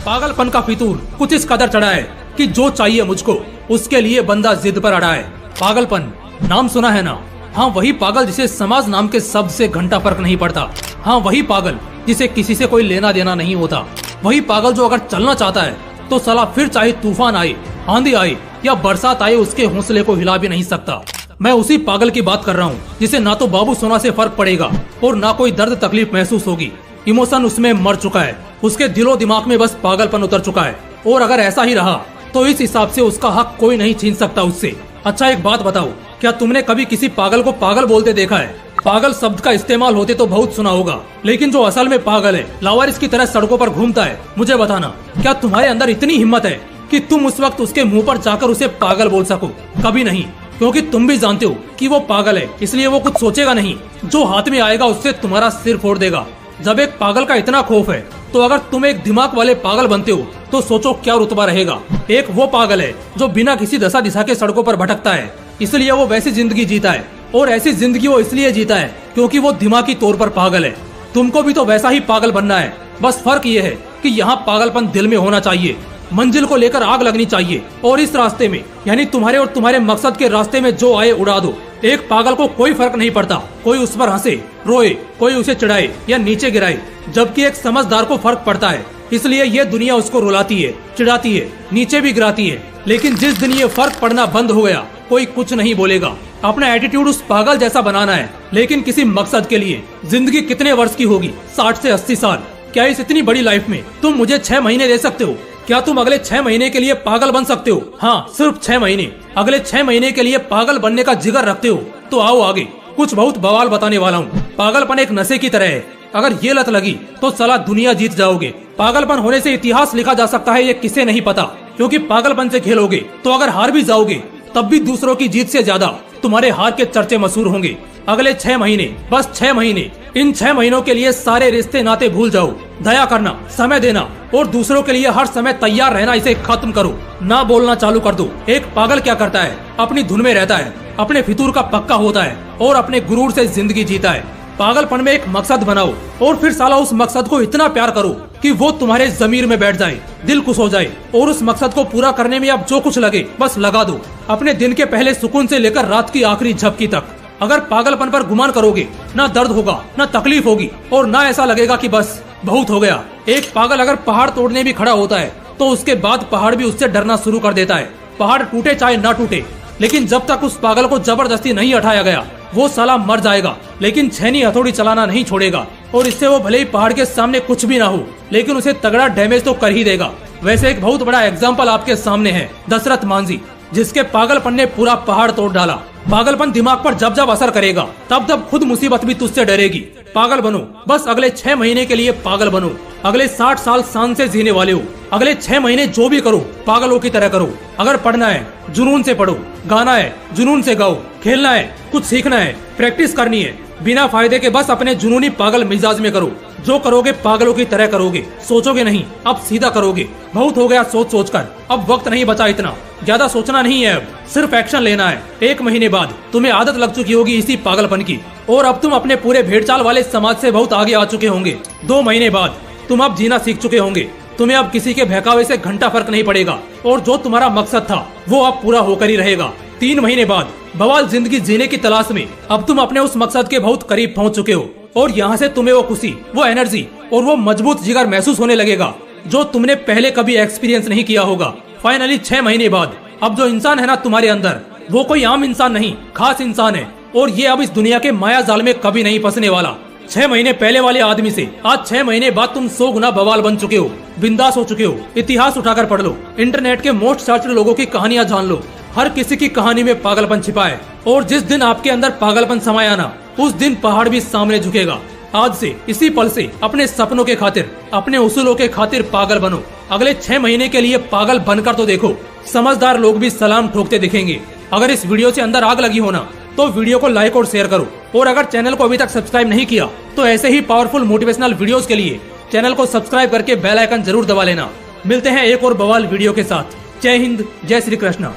पागलपन का फितूर कुछ इस कदर चढ़ा है कि जो चाहिए मुझको उसके लिए बंदा जिद पर अड़ा है। पागलपन नाम सुना है ना? हाँ, वही पागल जिसे समाज नाम के शब्द से घंटा फर्क नहीं पड़ता। हाँ, वही पागल जिसे किसी से कोई लेना देना नहीं होता। वही पागल जो अगर चलना चाहता है तो साला फिर चाहे तूफान आए, आंधी आए या बरसात आए, उसके हौसले को हिला भी नहीं सकता। मैं उसी पागल की बात कर रहा हूँ जिसे ना तो बाबू सोना से फर्क पड़ेगा और ना कोई दर्द तकलीफ महसूस होगी। इमोशन उसमें मर चुका है, उसके दिलो दिमाग में बस पागलपन उतर चुका है। और अगर ऐसा ही रहा तो इस हिसाब से उसका हक कोई नहीं छीन सकता उससे। अच्छा, एक बात बताओ, क्या तुमने कभी किसी पागल को पागल बोलते देखा है? पागल शब्द का इस्तेमाल होते तो बहुत सुना होगा, लेकिन जो असल में पागल है, लावारिस की तरह सड़कों पर घूमता है, मुझे बताना, क्या तुम्हारे अंदर इतनी हिम्मत है कि तुम उस वक्त उसके मुंह पर जाकर उसे पागल बोल सको? कभी नहीं, क्योंकि तुम भी जानते हो कि वो पागल है, इसलिए वो कुछ सोचेगा नहीं। जो हाथ में आएगा उससे तुम्हारा सिर फोड़ देगा। जब एक पागल का इतना खौफ है तो अगर तुम एक दिमाग वाले पागल बनते हो तो सोचो क्या रुतबा रहेगा। एक वो पागल है जो बिना किसी दशा दिशा के सड़कों पर भटकता है, इसलिए वो वैसी जिंदगी जीता है। और ऐसी जिंदगी वो इसलिए जीता है क्योंकि वो दिमागी तौर पर पागल है। तुमको भी तो वैसा ही पागल बनना है, बस फर्क ये है कि यहाँ पागलपन दिल में होना चाहिए, मंजिल को लेकर आग लगनी चाहिए और इस रास्ते में, यानी तुम्हारे और तुम्हारे मकसद के रास्ते में जो आए उड़ा दो। एक पागल को कोई फर्क नहीं पड़ता, कोई उस पर हंसे, रोए, कोई उसे चिढ़ाए या नीचे गिराए, जबकि एक समझदार को फर्क पड़ता है। इसलिए ये दुनिया उसको रुलाती है, चिढ़ाती है, नीचे भी गिराती है। लेकिन जिस दिन ये फर्क पड़ना बंद हो गया, कोई कुछ नहीं बोलेगा। अपना एटीट्यूड उस पागल जैसा बनाना है, लेकिन किसी मकसद के लिए। जिंदगी कितने वर्ष की होगी? 60 से 80 साल। क्या इस इतनी बड़ी लाइफ में तुम मुझे 6 महीने दे सकते हो? क्या तुम अगले 6 महीने के लिए पागल बन सकते हो? हाँ, सिर्फ 6 महीने। अगले 6 महीने के लिए पागल बनने का जिगर रखते हो तो आओ आगे, कुछ बहुत बवाल बताने वाला हूँ। पागलपन एक नशे की तरह है, अगर ये लत लगी तो साला दुनिया जीत जाओगे। पागलपन होने से इतिहास लिखा जा सकता है, ये किसे नहीं पता, क्योंकि पागलपन से खेलोगे तो अगर हार भी जाओगे तब भी दूसरों की जीत से ज्यादा तुम्हारे हार के चर्चे मशहूर होंगे। अगले 6 महीने, बस 6 महीने, इन 6 महीनों के लिए सारे रिश्ते नाते भूल जाओ। दया करना, समय देना और दूसरों के लिए हर समय तैयार रहना, इसे खत्म करो। ना बोलना चालू कर दो। एक पागल क्या करता है? अपनी धुन में रहता है, अपने फितूर का पक्का होता है और अपने गुरूर से जिंदगी जीता है। पागलपन में एक मकसद बनाओ और फिर साला उस मकसद को इतना प्यार करो कि वो तुम्हारे जमीर में बैठ जाए, दिल खुश हो जाए और उस मकसद को पूरा करने में अब जो कुछ लगे बस लगा दो, अपने दिन के पहले सुकून से लेकर रात की आखिरी झपकी तक। अगर पागलपन पर गुमान करोगे, ना दर्द होगा, ना तकलीफ होगी और ना ऐसा लगेगा कि बस बहुत हो गया। एक पागल अगर पहाड़ तोड़ने भी खड़ा होता है तो उसके बाद पहाड़ भी उससे डरना शुरू कर देता है। पहाड़ टूटे चाहे ना टूटे, लेकिन जब तक उस पागल को जबरदस्ती नहीं उठाया गया वो साला मर जाएगा, लेकिन छेनी हथौड़ी चलाना नहीं छोड़ेगा। और इससे वो भले ही पहाड़ के सामने कुछ भी ना हो, लेकिन उसे तगड़ा डैमेज तो कर ही देगा। वैसे एक बहुत बड़ा एग्जाम्पल आपके सामने है, दशरथ मांझी, जिसके पागलपन ने पूरा पहाड़ तोड़ डाला। पागलपन दिमाग पर जब जब असर करेगा तब तब खुद मुसीबत भी तुझसे डरेगी। पागल बनो, बस अगले 6 महीने के लिए पागल बनो। अगले 60 साल शान से जीने वाले हो, अगले 6 महीने जो भी करो पागलों की तरह करो। अगर पढ़ना है जुनून से पढ़ो, गाना है जुनून से गाओ, खेलना है, कुछ सीखना है, प्रैक्टिस करनी है, बिना फायदे के बस अपने जुनूनी पागल मिजाज में करो। जो करोगे पागलों की तरह करोगे, सोचोगे नहीं, अब सीधा करोगे। बहुत हो गया सोच सोच कर, अब वक्त नहीं बचा इतना, ज्यादा सोचना नहीं है, अब सिर्फ एक्शन लेना है। 1 महीने बाद तुम्हें आदत लग चुकी होगी इसी पागलपन की और अब तुम अपने पूरे भेड़चाल वाले समाज से बहुत आगे आ चुके होंगे। 2 महीने बाद तुम अब जीना सीख चुके होंगे, तुम्हें अब किसी के बहकावे से घंटा फर्क नहीं पड़ेगा और जो तुम्हारा मकसद था वो अब पूरा होकर ही रहेगा। 3 महीने बाद बवाल जिंदगी जीने की तलाश में अब तुम अपने उस मकसद के बहुत करीब पहुंच चुके हो और यहाँ से तुम्हें वो खुशी, वो एनर्जी और वो मजबूत जिगर महसूस होने लगेगा जो तुमने पहले कभी एक्सपीरियंस नहीं किया होगा। फाइनली 6 महीने बाद अब जो इंसान है ना तुम्हारे अंदर, वो कोई आम इंसान नहीं, खास इंसान है और ये अब इस दुनिया के माया जाल में कभी नहीं फंसने वाला। 6 महीने पहले वाले आदमी से आज 6 महीने बाद तुम 100 गुना बवाल बन चुके हो, बिंदास हो चुके हो। इतिहास उठाकर पढ़ लो, इंटरनेट के मोस्ट सर्च्ड लोगों की कहानियां जान लो, हर किसी की कहानी में पागलपन छिपा है और जिस दिन आपके अंदर पागलपन समाया ना, उस दिन पहाड़ भी सामने झुकेगा। आज से इसी पल से अपने सपनों के खातिर, अपने उसूलों के खातिर पागल बनो। अगले 6 महीने के लिए पागल बनकर तो देखो, समझदार लोग भी सलाम ठोकते दिखेंगे। अगर इस वीडियो से अंदर आग लगी होना तो वीडियो को लाइक और शेयर करो और अगर चैनल को अभी तक सब्सक्राइब नहीं किया तो ऐसे ही पावरफुल मोटिवेशनल वीडियोस के लिए चैनल को सब्सक्राइब करके बेल आइकन जरूर दबा लेना। मिलते हैं एक और बवाल वीडियो के साथ। जय हिंद, जय श्री कृष्णा।